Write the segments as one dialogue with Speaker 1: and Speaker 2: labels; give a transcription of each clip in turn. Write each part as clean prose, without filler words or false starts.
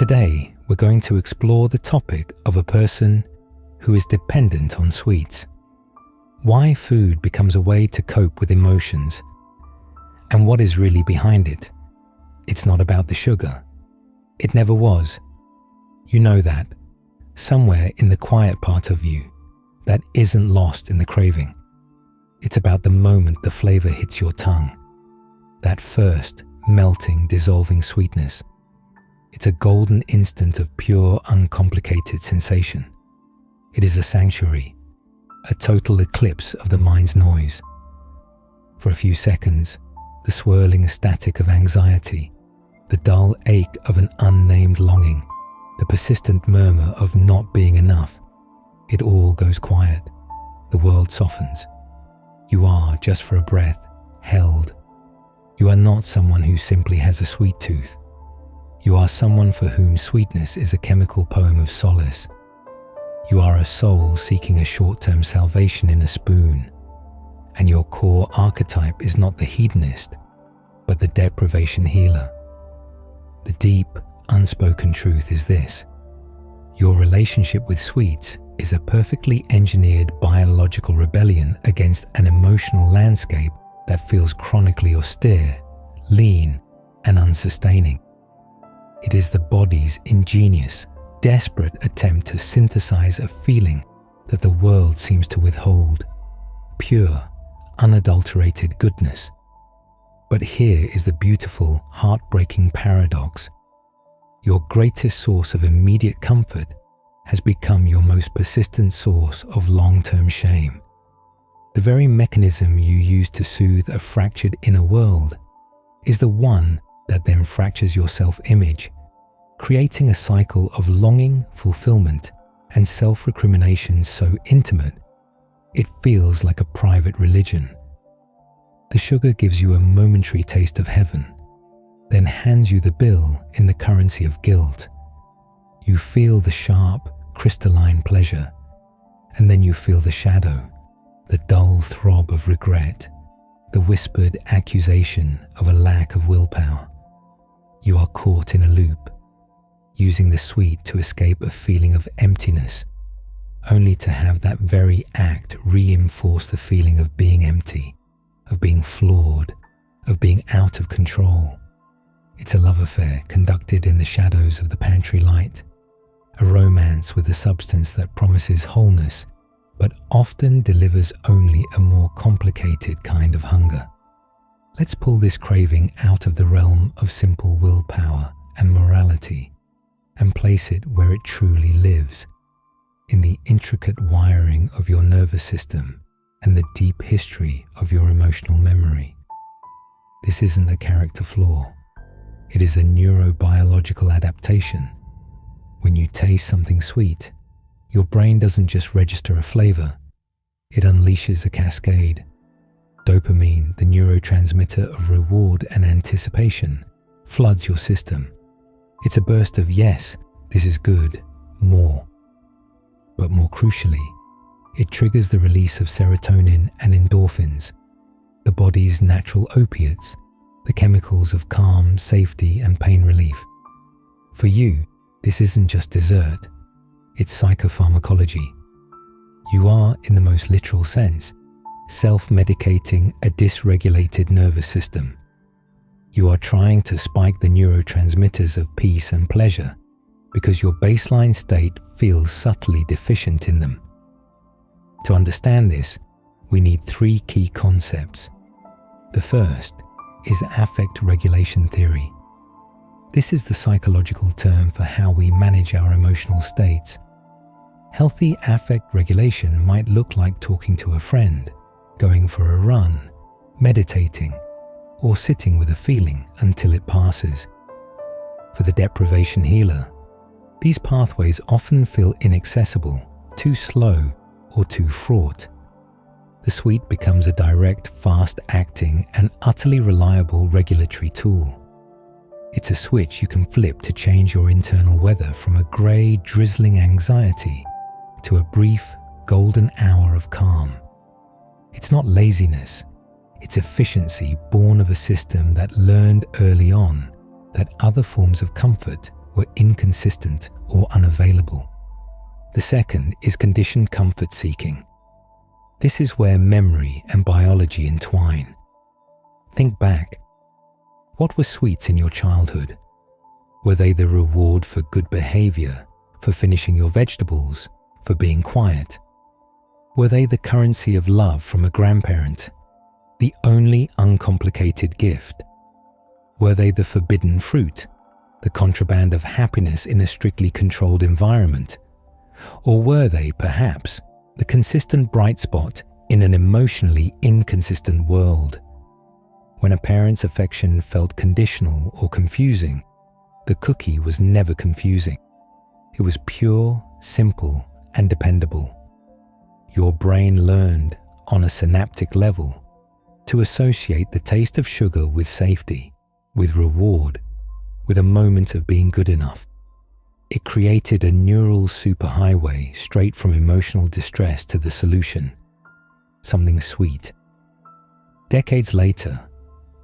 Speaker 1: Today, we're going to explore the topic of a person who is dependent on sweets. Why food becomes a way to cope with emotions, and what is really behind it. It's not about the sugar. It never was. You know that. Somewhere in the quiet part of you, that isn't lost in the craving. It's about the moment the flavor hits your tongue. That first, melting, dissolving sweetness. It's a golden instant of pure, uncomplicated sensation. It is a sanctuary, a total eclipse of the mind's noise. For a few seconds, the swirling static of anxiety, the dull ache of an unnamed longing, the persistent murmur of not being enough, it all goes quiet. The world softens. You are, just for a breath, held. You are not someone who simply has a sweet tooth. You are someone for whom sweetness is a chemical poem of solace. You are a soul seeking a short-term salvation in a spoon. And your core archetype is not the hedonist, but the deprivation healer. The deep, unspoken truth is this: your relationship with sweets is a perfectly engineered biological rebellion against an emotional landscape that feels chronically austere, lean, and unsustaining. It is the body's ingenious, desperate attempt to synthesize a feeling that the world seems to withhold. Pure, unadulterated goodness. But here is the beautiful, heartbreaking paradox. Your greatest source of immediate comfort has become your most persistent source of long-term shame. The very mechanism you use to soothe a fractured inner world is the one that then fractures your self-image, creating a cycle of longing, fulfillment, and self-recrimination so intimate, it feels like a private religion. The sugar gives you a momentary taste of heaven, then hands you the bill in the currency of guilt. You feel the sharp, crystalline pleasure, and then you feel the shadow, the dull throb of regret, the whispered accusation of a lack of willpower. You are caught in a loop, using the sweet to escape a feeling of emptiness, only to have that very act reinforce the feeling of being empty, of being flawed, of being out of control. It's a love affair conducted in the shadows of the pantry light, a romance with a substance that promises wholeness, but often delivers only a more complicated kind of hunger. Let's pull this craving out of the realm of simple willpower and morality and place it where it truly lives, in the intricate wiring of your nervous system and the deep history of your emotional memory. This isn't a character flaw. It is a neurobiological adaptation. When you taste something sweet, your brain doesn't just register a flavor, it unleashes a cascade. Dopamine, the neurotransmitter of reward and anticipation, floods your system. It's a burst of yes, this is good, more. But more crucially, it triggers the release of serotonin and endorphins, the body's natural opiates, the chemicals of calm, safety, and pain relief. For you, this isn't just dessert, it's psychopharmacology. You are, in the most literal sense, self-medicating a dysregulated nervous system. You are trying to spike the neurotransmitters of peace and pleasure because your baseline state feels subtly deficient in them. To understand this, we need three key concepts. The first is affect regulation theory. This is the psychological term for how we manage our emotional states. Healthy affect regulation might look like talking to a friend, going for a run, meditating, or sitting with a feeling until it passes. For the deprivation healer, these pathways often feel inaccessible, too slow, or too fraught. The sweet becomes a direct, fast-acting, and utterly reliable regulatory tool. It's a switch you can flip to change your internal weather from a grey, drizzling anxiety to a brief, golden hour of calm. It's not laziness, it's efficiency born of a system that learned early on that other forms of comfort were inconsistent or unavailable. The second is conditioned comfort seeking. This is where memory and biology entwine. Think back. What were sweets in your childhood? Were they the reward for good behavior, for finishing your vegetables, for being quiet? Were they the currency of love from a grandparent, the only uncomplicated gift? Were they the forbidden fruit, the contraband of happiness in a strictly controlled environment? Or were they, perhaps, the consistent bright spot in an emotionally inconsistent world? When a parent's affection felt conditional or confusing, the cookie was never confusing. It was pure, simple, and dependable. Your brain learned, on a synaptic level, to associate the taste of sugar with safety, with reward, with a moment of being good enough. It created a neural superhighway straight from emotional distress to the solution, something sweet. Decades later,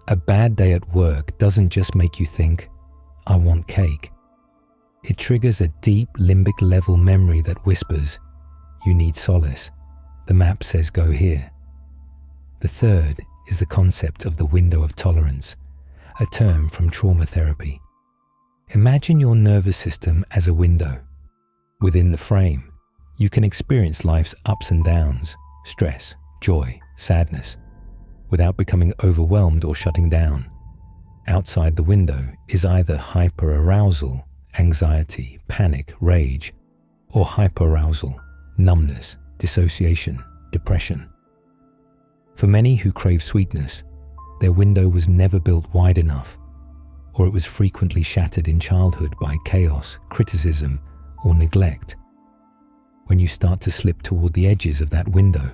Speaker 1: a bad day at work doesn't just make you think, "I want cake." It triggers a deep limbic level memory that whispers, "You need solace. The map says go here." The third is the concept of the window of tolerance, a term from trauma therapy. Imagine your nervous system as a window. Within the frame, you can experience life's ups and downs, stress, joy, sadness, without becoming overwhelmed or shutting down. Outside the window is either hyperarousal, anxiety, panic, rage, or hyperarousal, numbness, dissociation, depression. For many who crave sweetness, their window was never built wide enough, or it was frequently shattered in childhood by chaos, criticism, or neglect. When you start to slip toward the edges of that window,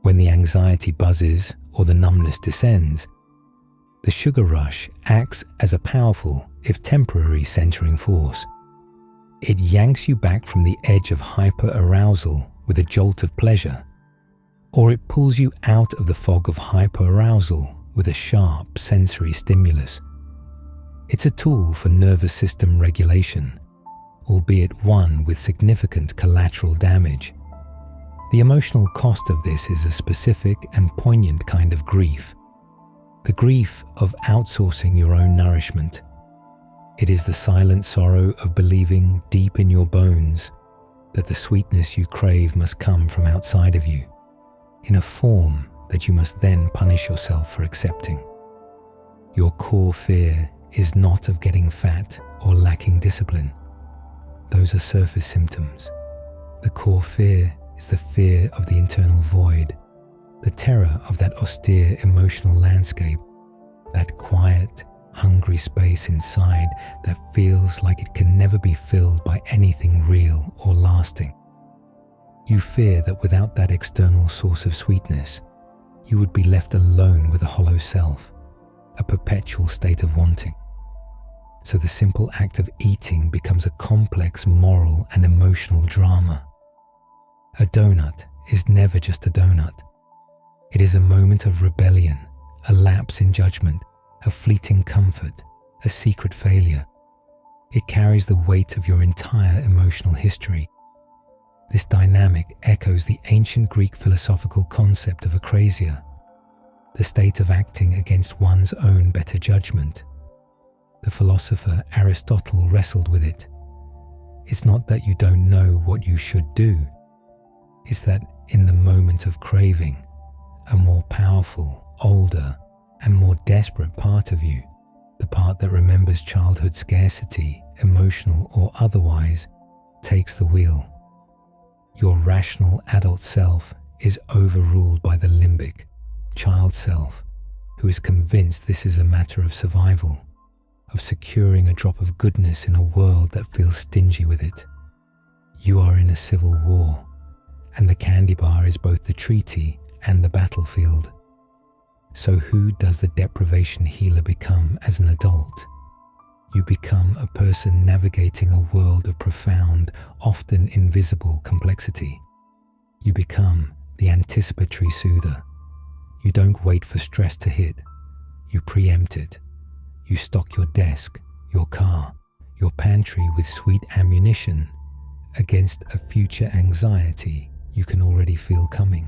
Speaker 1: when the anxiety buzzes or the numbness descends, the sugar rush acts as a powerful, if temporary, centering force. It yanks you back from the edge of hyperarousal with a jolt of pleasure, or it pulls you out of the fog of hyperarousal with a sharp sensory stimulus. It's a tool for nervous system regulation, albeit one with significant collateral damage. The emotional cost of this is a specific and poignant kind of grief, the grief of outsourcing your own nourishment. It is the silent sorrow of believing deep in your bones that the sweetness you crave must come from outside of you, in a form that you must then punish yourself for accepting. Your core fear is not of getting fat or lacking discipline. Those are surface symptoms. The core fear is the fear of the internal void, the terror of that austere emotional landscape, that quiet, hungry space inside that feels like it can never be filled by anything real or lasting. You fear that without that external source of sweetness, you would be left alone with a hollow self, a perpetual state of wanting. So the simple act of eating becomes a complex moral and emotional drama. A donut is never just a donut. It is a moment of rebellion, a lapse in judgment, a fleeting comfort, a secret failure. It carries the weight of your entire emotional history. This dynamic echoes the ancient Greek philosophical concept of akrasia, the state of acting against one's own better judgment. The philosopher Aristotle wrestled with it. It's not that you don't know what you should do. It's that in the moment of craving, a more powerful, older, and more desperate part of you, the part that remembers childhood scarcity, emotional or otherwise, takes the wheel. Your rational adult self is overruled by the limbic, child self, who is convinced this is a matter of survival, of securing a drop of goodness in a world that feels stingy with it. You are in a civil war, and the candy bar is both the treaty and the battlefield. So who does the deprivation healer become as an adult? You become a person navigating a world of profound, often invisible complexity. You become the anticipatory soother. You don't wait for stress to hit. You preempt it. You stock your desk, your car, your pantry with sweet ammunition against a future anxiety you can already feel coming.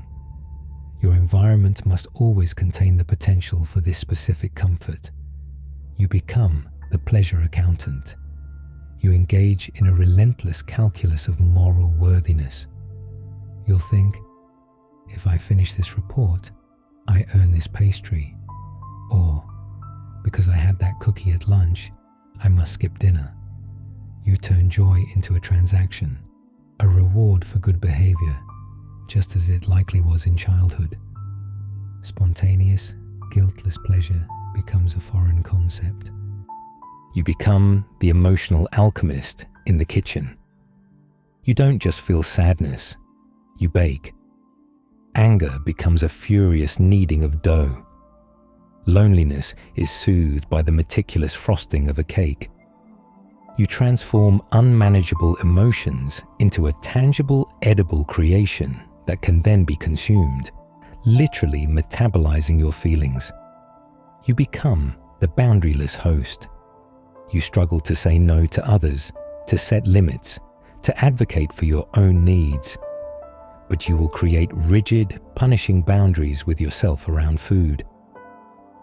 Speaker 1: Your environment must always contain the potential for this specific comfort. You become the pleasure accountant. You engage in a relentless calculus of moral worthiness. You'll think, if I finish this report, I earn this pastry. Or, because I had that cookie at lunch, I must skip dinner. You turn joy into a transaction, a reward for good behavior, just as it likely was in childhood. Spontaneous, guiltless pleasure becomes a foreign concept. You become the emotional alchemist in the kitchen. You don't just feel sadness, you bake. Anger becomes a furious kneading of dough. Loneliness is soothed by the meticulous frosting of a cake. You transform unmanageable emotions into a tangible, edible creation that can then be consumed, literally metabolizing your feelings. You become the boundaryless host. You struggle to say no to others, to set limits, to advocate for your own needs. But you will create rigid, punishing boundaries with yourself around food.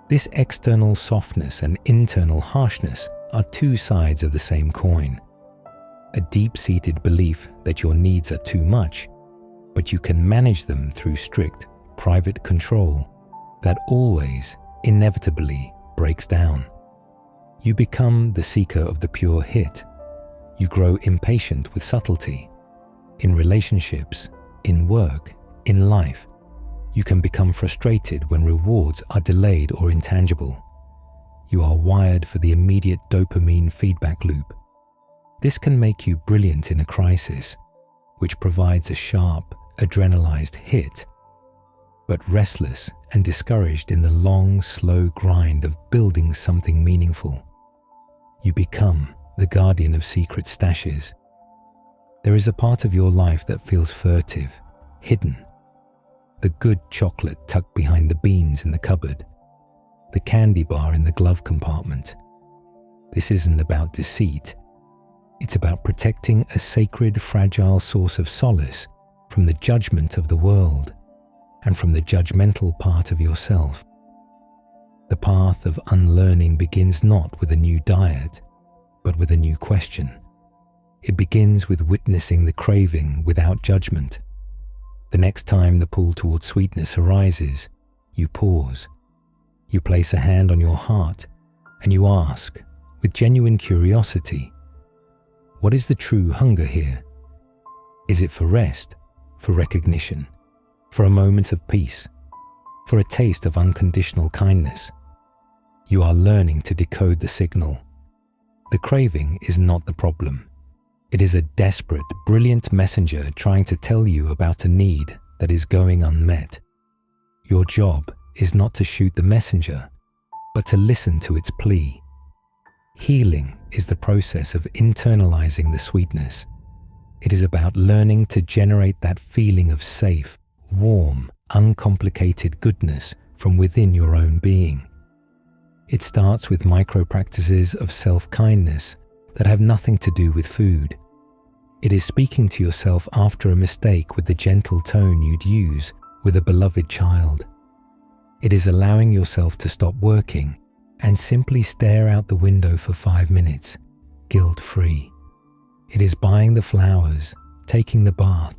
Speaker 1: This external softness and internal harshness are two sides of the same coin. A deep-seated belief that your needs are too much, but you can manage them through strict, private control that always, inevitably, breaks down. You become the seeker of the pure hit. You grow impatient with subtlety. In relationships, in work, in life, you can become frustrated when rewards are delayed or intangible. You are wired for the immediate dopamine feedback loop. This can make you brilliant in a crisis, which provides a sharp, adrenalized hit, but restless and discouraged in the long, slow grind of building something meaningful. You become the guardian of secret stashes. There is a part of your life that feels furtive, hidden. The good chocolate tucked behind the beans in the cupboard, the candy bar in the glove compartment. This isn't about deceit. It's about protecting a sacred, fragile source of solace from the judgment of the world and from the judgmental part of yourself. The path of unlearning begins not with a new diet, but with a new question. It begins with witnessing the craving without judgment. The next time the pull towards sweetness arises, you pause. You place a hand on your heart and you ask, with genuine curiosity, what is the true hunger here? Is it for rest, for recognition, for a moment of peace, for a taste of unconditional kindness? You are learning to decode the signal. The craving is not the problem. It is a desperate, brilliant messenger trying to tell you about a need that is going unmet. Your job is not to shoot the messenger, but to listen to its plea. Healing is the process of internalizing the sweetness. It is about learning to generate that feeling of safe, warm, uncomplicated goodness from within your own being. It starts with micro-practices of self-kindness that have nothing to do with food. It is speaking to yourself after a mistake with the gentle tone you'd use with a beloved child. It is allowing yourself to stop working and simply stare out the window for 5 minutes, guilt-free. It is buying the flowers, taking the bath,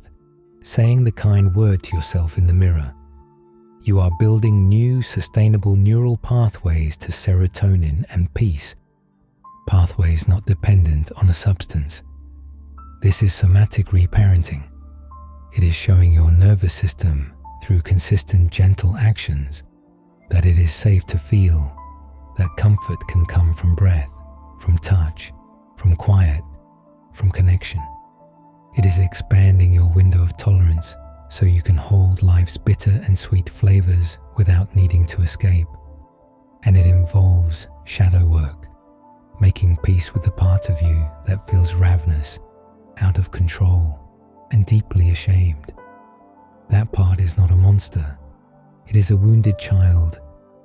Speaker 1: saying the kind word to yourself in the mirror. You are building new, sustainable neural pathways to serotonin and peace, pathways not dependent on a substance. This is somatic reparenting. It is showing your nervous system through consistent, gentle actions that it is safe to feel, that comfort can come from breath, from touch, from quiet, from connection. It is expanding your window of tolerance so you can hold life's bitter and sweet flavors without needing to escape. And it involves shadow work, making peace with the part of you that feels ravenous, out of control, and deeply ashamed. That part is not a monster. It is a wounded child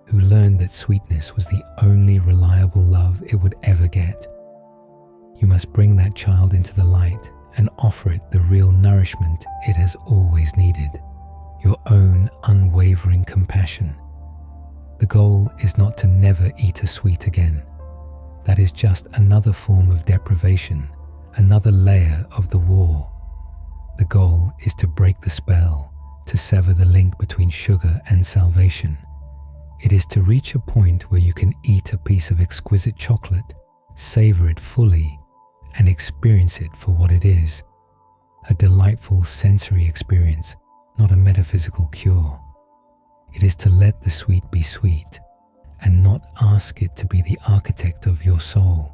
Speaker 1: who learned that sweetness was the only reliable love it would ever get. You must bring that child into the light and offer it the real nourishment it has always needed, your own unwavering compassion. The goal is not to never eat a sweet again. That is just another form of deprivation, another layer of the war. The goal is to break the spell, to sever the link between sugar and salvation. It is to reach a point where you can eat a piece of exquisite chocolate, savor it fully, and experience it for what it is, a delightful sensory experience, not a metaphysical cure. It is to let the sweet be sweet, and not ask it to be the architect of your soul.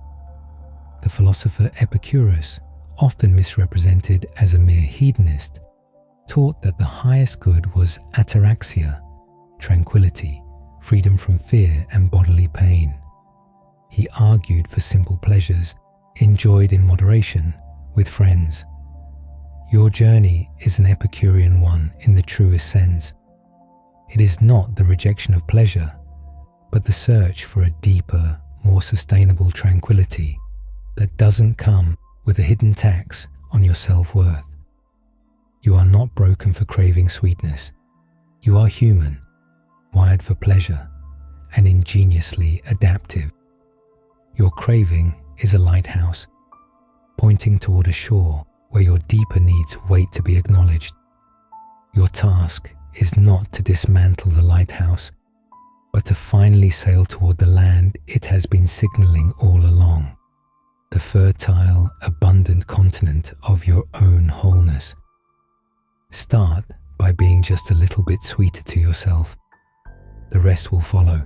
Speaker 1: The philosopher Epicurus, often misrepresented as a mere hedonist, taught that the highest good was ataraxia, tranquility, freedom from fear and bodily pain. He argued for simple pleasures, enjoyed in moderation, with friends. Your journey is an Epicurean one in the truest sense. It is not the rejection of pleasure, but the search for a deeper, more sustainable tranquility that doesn't come with a hidden tax on your self-worth. You are not broken for craving sweetness. You are human, wired for pleasure, and ingeniously adaptive. Your craving is a lighthouse, pointing toward a shore where your deeper needs wait to be acknowledged. Your task is not to dismantle the lighthouse, but to finally sail toward the land it has been signaling all along, the fertile, abundant continent of your own wholeness. Start by being just a little bit sweeter to yourself. The rest will follow.